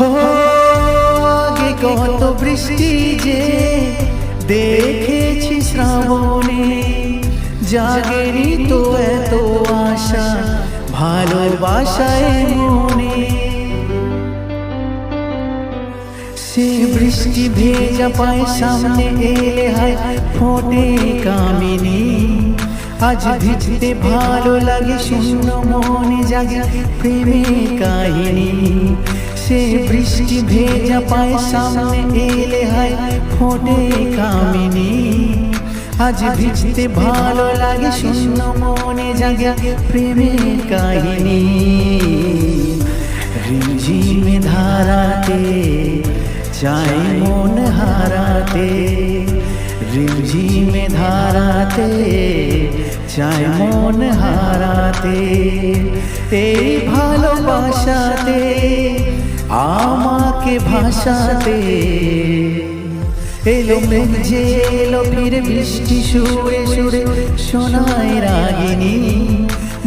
हो आगे कत बृष्टि जे देखेछि श्रावणे जागेনি তো এত আশা ভালোবাসায় মনে সে বৃষ্টি ভেজা পায় সামনে এলে হায় ফোটে কামিনী আজ ভিজতে ভালো লাগে শূন্য মনে জাগে প্রেমের কাহিনী সে বৃষ্টি ভেজা পায় সামনে এলে হায় ফোটে কামিনী আজ ভিজতে ভালো লাগে শূন্য মনে জাগে প্রেমের কাহিনী রিমঝিমে ধারাতে চাই মন হারাতে রিমঝিমে ধারাতে চাই মন হারাতে এই ভালোবাসাতে আমাকে ভাসাতে এলো মেঘ যে এলো ফিরে বৃষ্টি সুরে সুরে শোনায় রাগিনী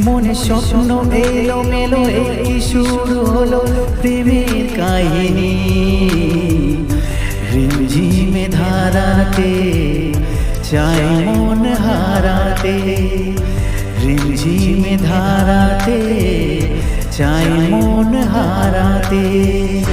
মনে স্বপ্ন এলো মেলো এই শুরু হলো প্রেমের কাহিনী রিমঝিমে ধারাতে চাই মন হারাতে রিমঝিমে ধারাতে চাই মন হারাতে।